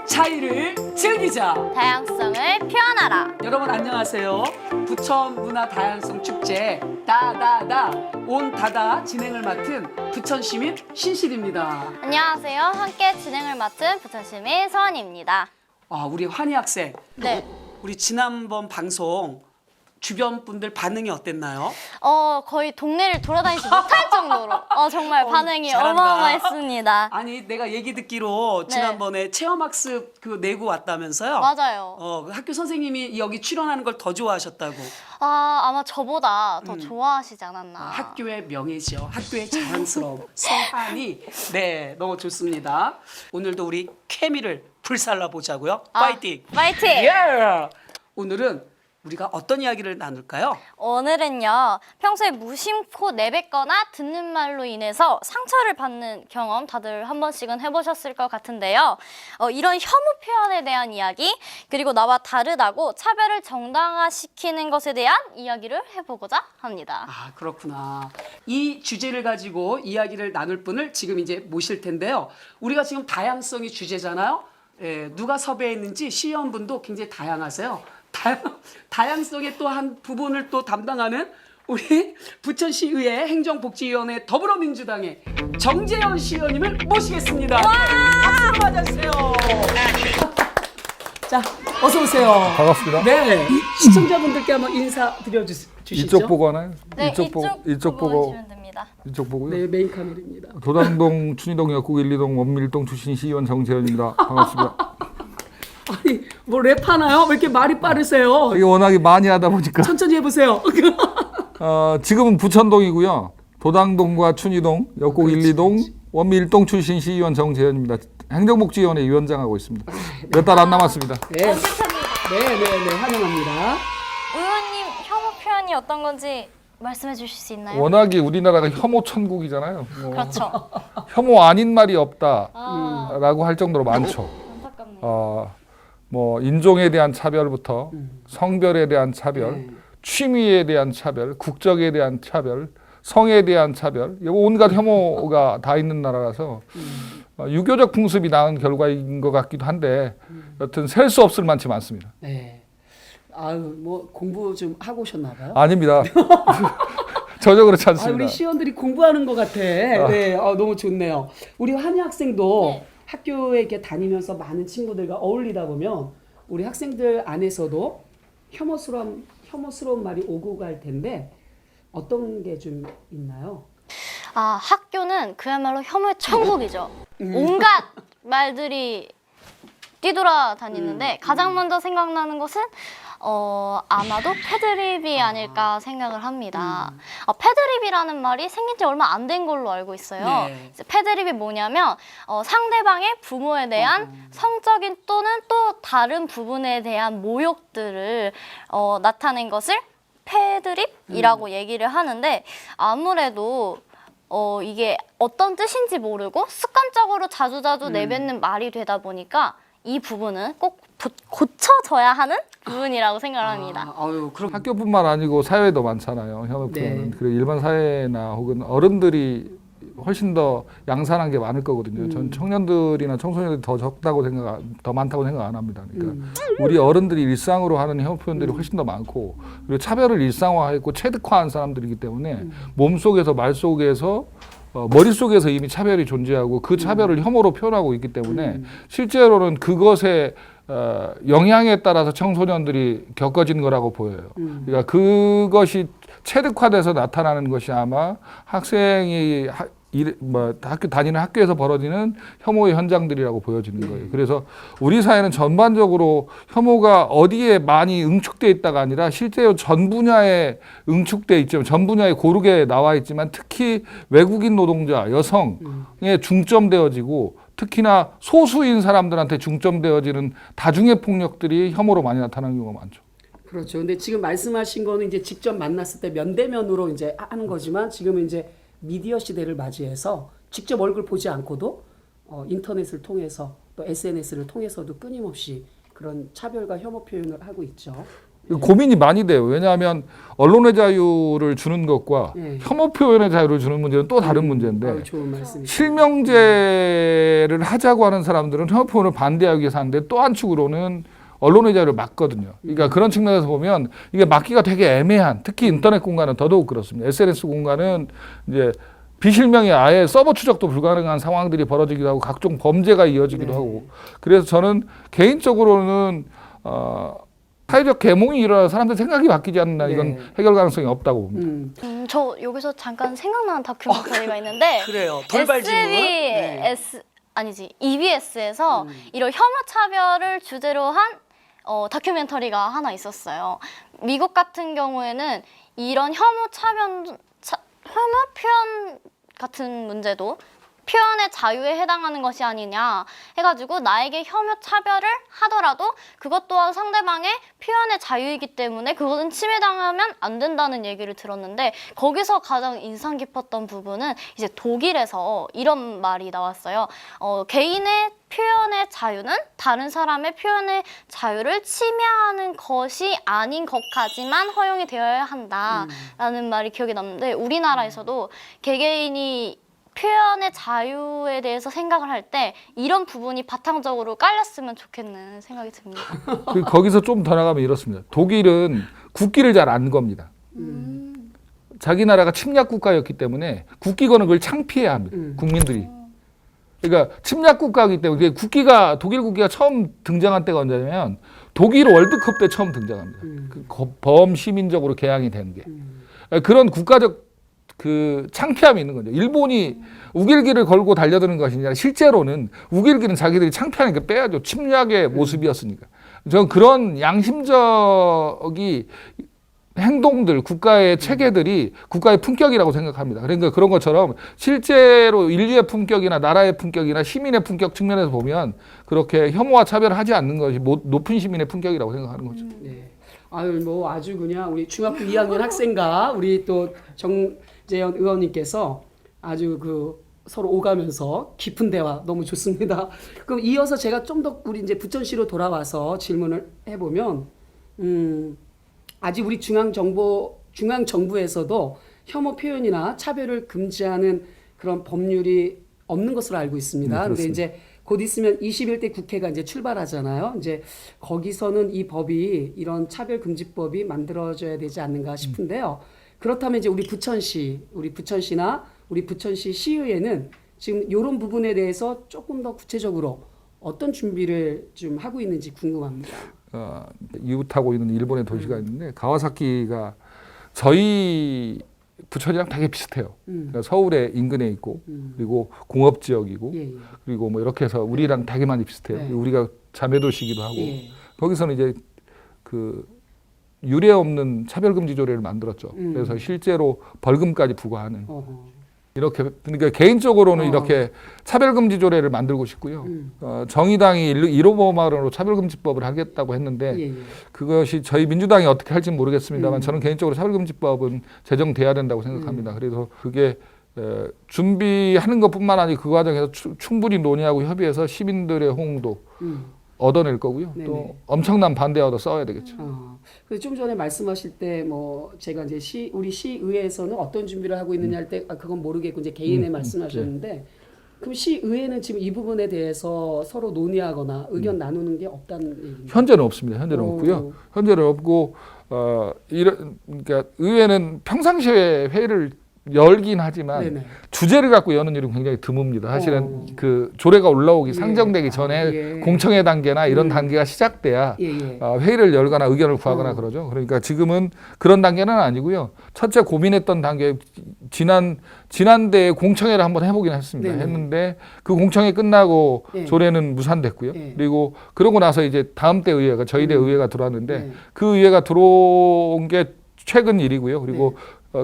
차이를 즐기자. 다양성을 표현하라. 여러분 안녕하세요. 부천 문화 다양성 축제 다다다 온다다 진행을 맡은 부천시민 신실입니다. 안녕하세요. 함께 진행을 맡은 부천시민 서원입니다. 우리 환희 학생. 네. 우리 지난번 방송 주변 분들 반응이 어땠나요? 거의 동네를 돌아다니지 못할 정도로 정말 반응이 잘한다. 어마어마했습니다. 아니 내가 얘기 듣기로 네. 지난번에 체험학습 내고 왔다면서요? 맞아요. 학교 선생님이 여기 출연하는 걸 더 좋아하셨다고. 아마 저보다 더 좋아하시지 않았나. 학교의 명예죠. 학교의 자랑스러움. 성한이 네 너무 좋습니다. 오늘도 우리 케미를 불살라 보자고요. 파이팅! 파이팅! 예! 오늘은 우리가 어떤 이야기를 나눌까요? 오늘은요, 평소에 무심코 내뱉거나 듣는 말로 인해서 상처를 받는 경험 다들 한 번씩은 해보셨을 것 같은데요. 이런 혐오 표현에 대한 이야기, 그리고 나와 다르다고 차별을 정당화시키는 것에 대한 이야기를 해보고자 합니다. 그렇구나. 이 주제를 가지고 이야기를 나눌 분을 지금 이제 모실 텐데요. 우리가 지금 다양성이 주제잖아요. 누가 섭외했는지 시연분도 굉장히 다양하세요. 다양성의 또 한 부분을 또 담당하는 우리 부천시의회 행정복지위원회 더불어민주당의 정재현 시의원님을 모시겠습니다. 박수로 맞아주세요. 자, 어서 오세요. 반갑습니다. 네, 시청자분들께 한번 인사드려 주시죠. 이쪽 보고 하나요? 네, 이쪽 보고 보시면 됩니다. 이쪽 보고요. 네, 메인 카메라입니다. 도당동, 춘희동, 역국 1, 2동, 원밀동 출신 시의원 정재현입니다. 반갑습니다. 아니, 뭐 랩하나요? 왜 이렇게 말이 빠르세요? 이게 워낙에 많이 하다 보니까 천천히 해보세요. 지금은 부천동이고요. 도당동과 춘희동, 역국 1, 그렇지, 2동, 원밀동 출신 시의원 정재현입니다. 행정복지위원회 위원장하고 있습니다. 몇 달 안 남았습니다. 네, 환영합니다. 의원님, 혐오 표현이 어떤 건지 말씀해 주실 수 있나요? 워낙에 우리나라가 혐오 천국이잖아요. 그렇죠. 혐오 아닌 말이 없다라고 할 정도로 많죠. 안타깝네요. 뭐 인종에 대한 차별부터 성별에 대한 차별, 취미에 대한 차별, 국적에 대한 차별, 성에 대한 차별, 온갖 혐오가 다 있는 나라라서 유교적 풍습이 낳은 결과인 것 같기도 한데 여튼 셀 수 없을 만치 많습니다. 네. 뭐 공부 좀 하고 오셨나 봐요? 아닙니다. 전혀 그렇지 않습니다. 우리 시원들이 공부하는 것 같아. 네, 너무 좋네요. 우리 환희 학생도 네. 학교에 이렇게 다니면서 많은 친구들과 어울리다 보면 우리 학생들 안에서도 혐오스러운 말이 오고 갈 텐데 어떤 게 좀 있나요? 학교는 그야말로 혐오의 천국이죠. 온갖 말들이 뛰돌아다니는데 가장 먼저 생각나는 것은 아마도 패드립이 아닐까 생각을 합니다. 패드립이라는 말이 생긴 지 얼마 안 된 걸로 알고 있어요. 네. 이제 패드립이 뭐냐면 상대방의 부모에 대한 성적인 또는 또 다른 부분에 대한 모욕들을 나타낸 것을 패드립이라고 얘기를 하는데 아무래도 이게 어떤 뜻인지 모르고 습관적으로 자주자주 내뱉는 말이 되다 보니까 이 부분은 꼭 고쳐져야 하는 부분이라고 생각을 합니다. 그럼 학교뿐만 아니고 사회도 많잖아요. 혐오 표현은. 네. 그리고 일반 사회나 혹은 어른들이 훨씬 더 양산한 게 많을 거거든요. 전 청년들이나 청소년들이 더 많다고 생각 안 합니다. 그러니까 우리 어른들이 일상으로 하는 혐오 표현들이 훨씬 더 많고 그리고 차별을 일상화했고 체득화한 사람들이기 때문에 몸속에서 말 속에서 머릿속에서 이미 차별이 존재하고 그 차별을 혐오로 표현하고 있기 때문에 실제로는 그것에 영향에 따라서 청소년들이 겪어진 거라고 보여요. 그러니까 그것이 체득화돼서 나타나는 것이 아마 학생이 학교 다니는 학교에서 벌어지는 혐오의 현장들이라고 보여지는 거예요. 그래서 우리 사회는 전반적으로 혐오가 어디에 많이 응축돼 있다가 아니라 실제로 전 분야에 응축돼 있지만 전 분야에 고르게 나와 있지만 특히 외국인 노동자, 여성에 중점되어지고 특히나 소수인 사람들한테 중점되어지는 다중의 폭력들이 혐오로 많이 나타나는 경우가 많죠. 그렇죠. 근데 지금 말씀하신 거는 이제 직접 만났을 때 면대면으로 이제 하는 거지만 지금은 이제 미디어 시대를 맞이해서 직접 얼굴 보지 않고도 인터넷을 통해서 또 SNS를 통해서도 끊임없이 그런 차별과 혐오 표현을 하고 있죠. 고민이 많이 돼요. 왜냐하면 언론의 자유를 주는 것과 네. 혐오 표현의 자유를 주는 문제는 또 다른 문제인데 아유, 좋은 말씀이시죠. 실명제를 하자고 하는 사람들은 혐오 표현을 반대하기 위해서 하는데 또 한축으로는 언론의 자유를 막거든요. 그러니까 그런 측면에서 보면 이게 막기가 되게 애매한, 특히 인터넷 공간은 더더욱 그렇습니다. SNS 공간은 이제 비실명이 아예 서버 추적도 불가능한 상황들이 벌어지기도 하고 각종 범죄가 이어지기도 네. 하고 그래서 저는 개인적으로는 사회적 계몽이 일어나 사람들 생각이 바뀌지 않나 이건 네. 해결 가능성이 없다고 봅니다. 저 여기서 잠깐 생각나는 다큐멘터리가 있는데 그래요. 돌발 질문. 네. EBS에서 이런 혐오 차별을 주제로 한 다큐멘터리가 하나 있었어요. 미국 같은 경우에는 이런 혐오 표현 같은 문제도 표현의 자유에 해당하는 것이 아니냐 해가지고 나에게 혐오 차별을 하더라도 그것 또한 상대방의 표현의 자유이기 때문에 그것은 침해당하면 안 된다는 얘기를 들었는데 거기서 가장 인상 깊었던 부분은 이제 독일에서 이런 말이 나왔어요. 개인의 표현의 자유는 다른 사람의 표현의 자유를 침해하는 것이 아닌 것까지만 허용이 되어야 한다라는 말이 기억에 남는데 우리나라에서도 개개인이 표현의 자유에 대해서 생각을 할 때 이런 부분이 바탕적으로 깔렸으면 좋겠는 생각이 듭니다. 그리고 거기서 좀 더 나가면 이렇습니다. 독일은 국기를 잘 안 겁니다. 자기 나라가 침략 국가였기 때문에 국기거는 그걸 창피해야 합니다. 국민들이. 그러니까 침략 국가이기 때문에 독일 국기가 처음 등장한 때가 언제냐면 독일 월드컵 때 처음 등장합니다. 범시민적으로 개항이 된 게. 그런 국가적 그 창피함이 있는 거죠. 일본이 우길기를 걸고 달려드는 것이 아니라 실제로는 우길기는 자기들이 창피하니까 빼야죠. 침략의 모습이었으니까. 저는 그런 양심적이 행동들, 국가의 체계들이 국가의 품격이라고 생각합니다. 그러니까 그런 것처럼 실제로 인류의 품격이나 나라의 품격이나 시민의 품격 측면에서 보면 그렇게 혐오와 차별을 하지 않는 것이 높은 시민의 품격이라고 생각하는 거죠. 네. 아유 뭐 아주 그냥 우리 중학교 2학년 학생과 우리 또 정재현 의원님께서 아주 그 서로 오가면서 깊은 대화 너무 좋습니다. 그럼 이어서 제가 좀 더 우리 이제 부천시로 돌아와서 질문을 해보면 아직 우리 중앙 정부에서도 혐오 표현이나 차별을 금지하는 그런 법률이 없는 것으로 알고 있습니다. 그런데 이제 곧 있으면 21대 국회가 이제 출발하잖아요. 이제 거기서는 이 법이 이런 차별금지법이 만들어져야 되지 않는가 싶은데요. 그렇다면 이제 우리 부천시나 우리 부천시 시의회는 지금 이런 부분에 대해서 조금 더 구체적으로 어떤 준비를 좀 하고 있는지 궁금합니다. 이웃하고 있는 일본의 도시가 있는데 가와사키가 저희 부천이랑 되게 비슷해요. 그러니까 서울의 인근에 있고 그리고 공업 지역이고 예. 그리고 뭐 이렇게 해서 우리랑 되게 많이 비슷해요. 네. 우리가 자매 도시기도 하고 예. 거기서는 이제 그 유례 없는 차별금지 조례를 만들었죠. 그래서 실제로 벌금까지 부과하는 이렇게 그러니까 개인적으로는 이렇게 차별금지 조례를 만들고 싶고요. 정의당이 1호보말로 차별금지법을 하겠다고 했는데 예. 그것이 저희 민주당이 어떻게 할지 모르겠습니다만 저는 개인적으로 차별금지법은 제정돼야 된다고 생각합니다. 그래서 그게 준비하는 것뿐만 아니라 그 과정에서 충분히 논의하고 협의해서 시민들의 호응도 얻어낼 거고요. 네네. 또 엄청난 반대와 더 싸워야 되겠죠. 그래서 좀 전에 말씀하실 때 뭐 제가 이제 우리 시의회에서는 어떤 준비를 하고 있느냐 할 때 그건 모르겠고 이제 개인의 말씀하셨는데 그럼 시의회는 지금 이 부분에 대해서 서로 논의하거나 의견 나누는 게 없다는 얘기입니다. 현재는 없습니다. 현재는 없고요. 현재는 없고 그러니까 의회는 평상시에 회의를 열긴 하지만 네네. 주제를 갖고 여는 일은 굉장히 드뭅니다. 사실은 그 조례가 올라오기 상정되기 전에 공청회 단계나 이런 단계가 시작돼야 회의를 열거나 의견을 구하거나 그러죠. 그러니까 지금은 그런 단계는 아니고요. 첫째 고민했던 단계 지난대에 공청회를 한번 해보긴 했습니다. 네네. 했는데 그 공청회 끝나고 조례는 무산됐고요. 그리고 그러고 나서 이제 다음 때 의회가 저희 대 의회가 들어왔는데 그 의회가 들어온 게 최근 일이고요. 그리고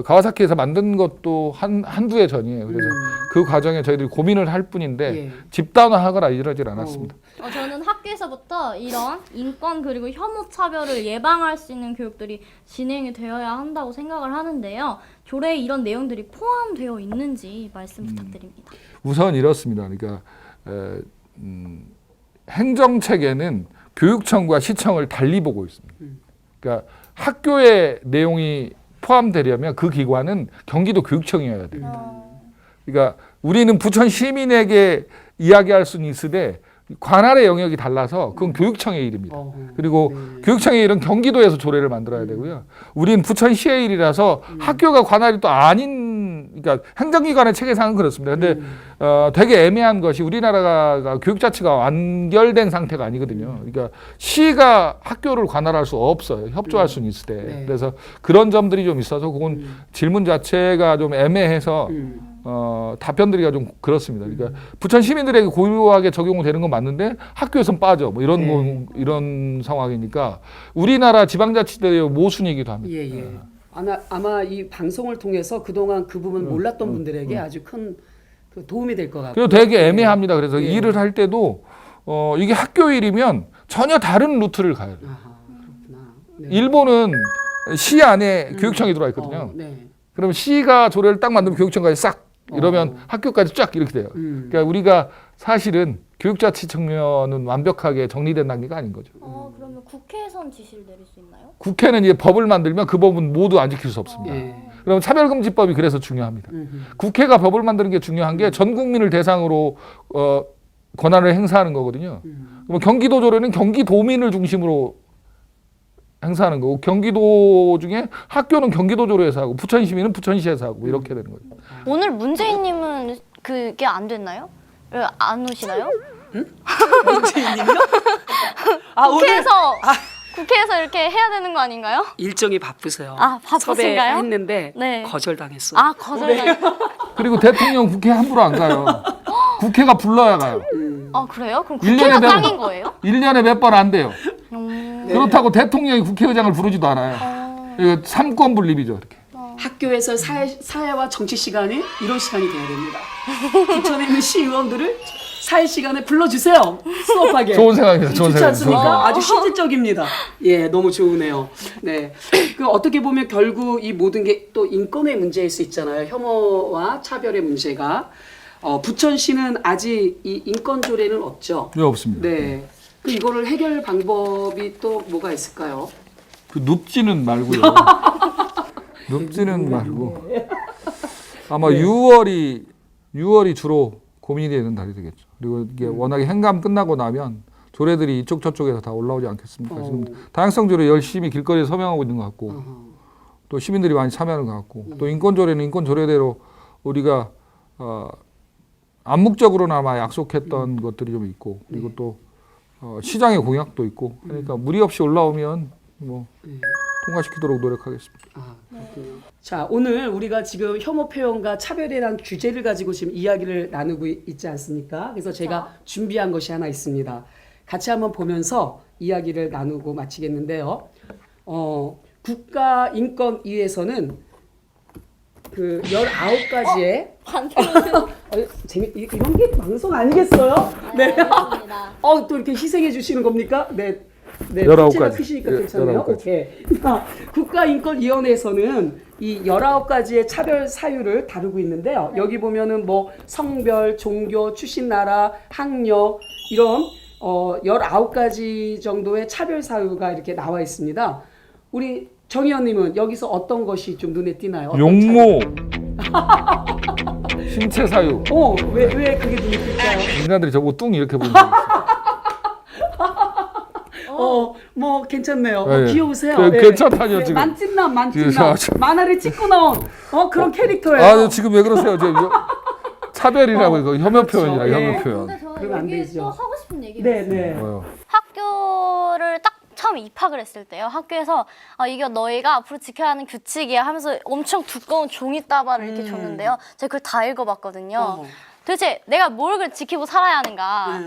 가와사키에서 만든 것도 한두 해 전이에요. 그래서 그 과정에 저희들이 고민을 할 뿐인데 집단화하거나 이러질 않았습니다. 저는 학교에서부터 이런 인권 그리고 혐오 차별을 예방할 수 있는 교육들이 진행이 되어야 한다고 생각을 하는데요. 조례에 이런 내용들이 포함되어 있는지 말씀 부탁드립니다. 우선 이렇습니다. 그러니까 행정체계는 교육청과 시청을 달리 보고 있습니다. 그러니까 학교의 내용이 포함되려면 그 기관은 경기도 교육청이어야 돼요. 그러니까 우리는 부천 시민에게 이야기할 수는 있으되 관할의 영역이 달라서 그건 교육청의 일입니다. 그리고 교육청의 일은 경기도에서 조례를 만들어야 되고요. 우린 부천시의 일이라서 학교가 관할이 또 아닌, 그러니까 행정기관의 체계상은 그렇습니다. 근데 되게 애매한 것이 우리나라가 교육 자체가 완결된 상태가 아니거든요. 그러니까 시가 학교를 관할할 수 없어요. 협조할 수는 있을 때. 그래서 그런 점들이 좀 있어서 그건 질문 자체가 좀 애매해서 답변드리기가 좀 그렇습니다. 그러니까 부천 시민들에게 고유하게 적용되는 건 맞는데 학교에선 빠져 뭐 이런 이런 상황이니까 우리나라 지방자치대의 모순이기도 합니다. 예. 아마 이 방송을 통해서 그동안 그 부분 몰랐던 분들에게 아주 큰 그 도움이 될 것 같고요. 그리고 되게 애매합니다. 그래서 일을 할 때도 이게 학교 일이면 전혀 다른 루트를 가야 돼요. 아하, 그렇구나. 네. 일본은 시 안에 교육청이 들어와 있거든요. 네. 그럼 시가 조례를 딱 만들면 교육청까지 싹 이러면 학교까지 쫙 이렇게 돼요. 그러니까 우리가 사실은 교육자치 측면은 완벽하게 정리된 단계가 아닌 거죠. 그러면 국회에선 지시를 내릴 수 있나요? 국회는 이제 법을 만들면 그 법은 모두 안 지킬 수 없습니다. 예. 그럼 차별금지법이 그래서 중요합니다. 국회가 법을 만드는 게 중요한 게 전 국민을 대상으로 권한을 행사하는 거거든요. 그럼 경기도조례는 경기도민을 중심으로 행사하는 거고 경기도 중에 학교는 경기도조례에서 하고 부천시민은 부천시에서 하고 이렇게 되는 거죠. 오늘 문재인님은 그게 안 됐나요? 왜 안 오시나요? 문재인님요? 국회에서 이렇게 해야 되는 거 아닌가요? 일정이 바쁘세요. 바쁘신가요? 섭외했는데 네. 거절당했어. 거절당. 그리고 대통령 국회 함부로 안 가요. 국회가 불러야 가요. 그래요? 그럼 일년에 국회가 몇 짱인 번. 거예요? 1년에 몇 번 안 돼요. 그렇다고 대통령이 국회의장을 부르지도 않아요. 이거 삼권 분립이죠. 이렇게. 학교에서 사회와 정치 시간이 이런 시간이 돼야 됩니다. 부천에 있는 시의원들을 사회 시간에 불러주세요. 수업하게. 좋은 생각입니다. 좋은 좋지 생각입니다. 않습니까? 아주 실질적입니다. 예, 너무 좋으네요. 네, 그 어떻게 보면 결국 이 모든 게 또 인권의 문제일 수 있잖아요. 혐오와 차별의 문제가. 부천시는 아직 이 인권 조례는 없죠. 네, 없습니다. 네. 그 이거를 해결 방법이 또 뭐가 있을까요? 그 눕지는 말고요. 눕지는 말고 아마 6월이 주로 고민이 되는 달이 되겠죠. 그리고 이게 워낙에 행감 끝나고 나면 조례들이 이쪽 저쪽에서 다 올라오지 않겠습니까? 지금 다양성 조례 열심히 길거리에 서명하고 있는 것 같고 또 시민들이 많이 참여하는 것 같고 또 인권 조례는 인권 조례대로 우리가 암묵적으로나마 약속했던 것들이 좀 있고 그리고 또 시장의 공약도 있고 그러니까 무리 없이 올라오면 뭐 통과시키도록 노력하겠습니다. 그렇군요. 자, 오늘 우리가 지금 혐오 표현과 차별에 대한 주제를 가지고 지금 이야기를 나누고 있지 않습니까? 그래서 제가 준비한 것이 하나 있습니다. 같이 한번 보면서 이야기를 나누고 마치겠는데요. 국가인권위에서는 그 19가지의 이런 게 방송 아니겠어요? 네. 또 이렇게 희생해 주시는 겁니까? 네. 네, 19가지. 제가 크시니까 괜찮아요. 19가지. 오케이. 국가인권위원회에서는 이 19가지의 차별 사유를 다루고 있는데요. 여기 보면은 뭐 성별, 종교, 출신 나라, 학력 이런 19가지 정도의 차별 사유가 이렇게 나와 있습니다. 우리 정 의원님은 여기서 어떤 것이 좀 눈에 띄나요? 용모, 신체 사유. 왜 그게 눈에 띌까요? 인간들이 저보고 뚱 이렇게 보는 거 뭐 괜찮네요. 네. 귀여우세요. 괜찮다뇨, 지금. 만찢남. 지금 만화를 찍고 나온 그런 캐릭터예요. 지금 왜 그러세요? 차별이라고 이거 혐오 표현이라 예. 혐오 표현. 근데 저는 그러면 안 여기 되죠. 또 하고 싶은 얘기가 있어요. 네. 학교를 딱 처음 입학을 했을 때요. 학교에서 이게 너희가 앞으로 지켜야 하는 규칙이야 하면서 엄청 두꺼운 종이다발을 이렇게 줬는데요. 제가 그걸 다 읽어봤거든요. 도대체 내가 뭘 지키고 살아야 하는가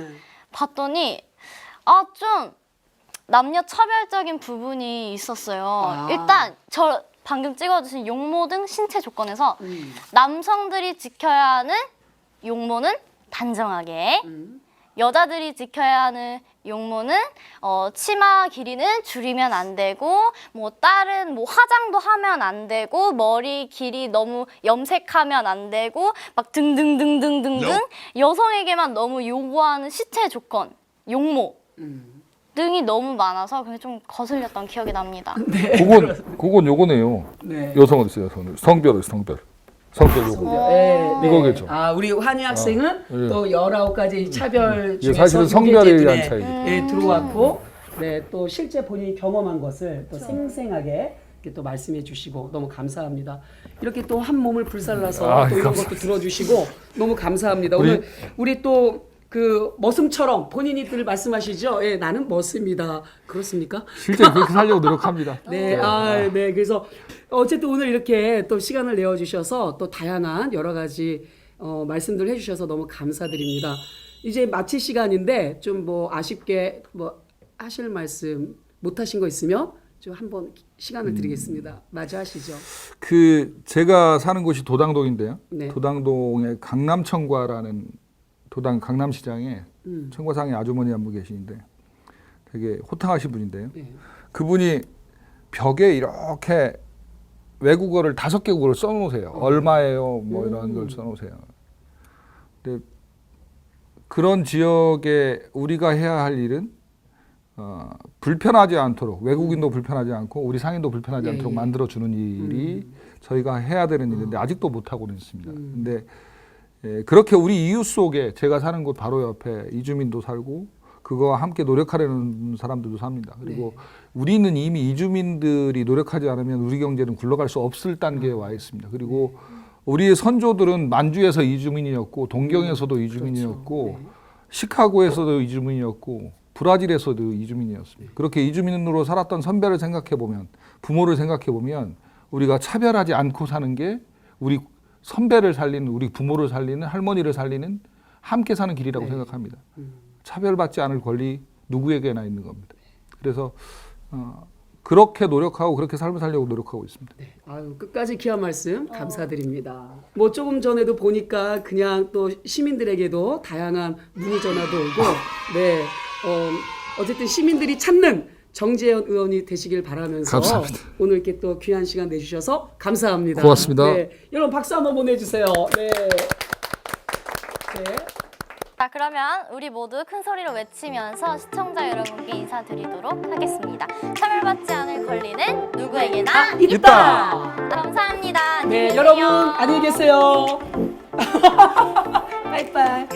봤더니 좀 남녀 차별적인 부분이 있었어요. 일단 저 방금 찍어주신 용모 등 신체 조건에서 남성들이 지켜야 하는 용모는 단정하게 여자들이 지켜야 하는 용모는 치마 길이는 줄이면 안 되고 뭐 다른 뭐 화장도 하면 안 되고 머리 길이 너무 염색하면 안 되고 막 등등등등등등 여성에게만 너무 요구하는 신체 조건 용모 등이 너무 많아서 그게 좀 거슬렸던 기억이 납니다. 그건 요거네요. 네. 여성은 있어요. 성별 요거. 이거겠죠. 우리 환희 학생은 예. 또 19가지 차별 이게 중에서 사실은 요게 성별에 이제 의한 눈에, 차이. 예, 들어왔고, 네, 또 실제 본인이 경험한 것을 또 생생하게 이렇게 또 말씀해 주시고 너무 감사합니다. 이렇게 또 한 몸을 불살라서 또 이런 것도 들어주시고 너무 감사합니다. 오늘 우리 또 그 머슴처럼 본인이 늘 말씀하시죠. 예, 나는 머슴이다. 그렇습니까? 실제 그렇게 살려고 노력합니다. 네, 네. 그래서 어쨌든 오늘 이렇게 또 시간을 내어주셔서 또 다양한 여러 가지 말씀들 해주셔서 너무 감사드립니다. 이제 마칠 시간인데 좀 뭐 아쉽게 뭐 하실 말씀 못 하신 거 있으면 좀 한번 시간을 드리겠습니다. 맞이하시죠. 제가 사는 곳이 도당동인데요. 네. 도당동의 강남청과라는 도당 강남시장에 청과상의 아주머니 한 분 계시는데 되게 호탕하신 분인데요. 네. 그분이 벽에 이렇게 외국어를 5개국어를 써놓으세요. 얼마예요? 뭐 이런 걸 써놓으세요. 근데 그런 지역에 우리가 해야 할 일은 불편하지 않도록 외국인도 불편하지 않고 우리 상인도 불편하지 않도록 만들어주는 일이 저희가 해야 되는 일인데 아직도 못하고는 있습니다. 근데 그렇게 우리 이웃 속에 제가 사는 곳 바로 옆에 이주민도 살고 그거와 함께 노력하려는 사람들도 삽니다. 그리고 우리는 이미 이주민들이 노력하지 않으면 우리 경제는 굴러갈 수 없을 단계에 와 있습니다. 그리고 우리의 선조들은 만주에서 이주민이었고 동경에서도 이주민이었고 그렇죠. 시카고에서도 이주민이었고 브라질에서도 이주민이었습니다. 그렇게 이주민으로 살았던 선배를 생각해 보면 부모를 생각해 보면 우리가 차별하지 않고 사는 게 우리 선배를 살리는 우리 부모를 살리는 할머니를 살리는 함께 사는 길이라고 생각합니다. 차별받지 않을 권리 누구에게나 있는 겁니다. 그래서 그렇게 노력하고 그렇게 삶을 살려고 노력하고 있습니다. 네. 끝까지 귀한 말씀 감사드립니다. 뭐 조금 전에도 보니까 그냥 또 시민들에게도 다양한 문의 전화도 오고, 네, 어쨌든 시민들이 찾는 정재현 의원이 되시길 바라면서 감사합니다. 오늘 이렇게 또 귀한 시간 내주셔서 감사합니다. 고맙습니다. 네, 여러분 박수 한번 보내주세요. 네. 네. 자, 그러면 우리 모두 큰 소리로 외치면서 시청자 여러분께 인사드리도록 하겠습니다. 차별받지 않을 권리는 누구에게나 있다. 감사합니다. 네, 안녕히 여러분 계세요. 안녕히 계세요. 빠이빠이.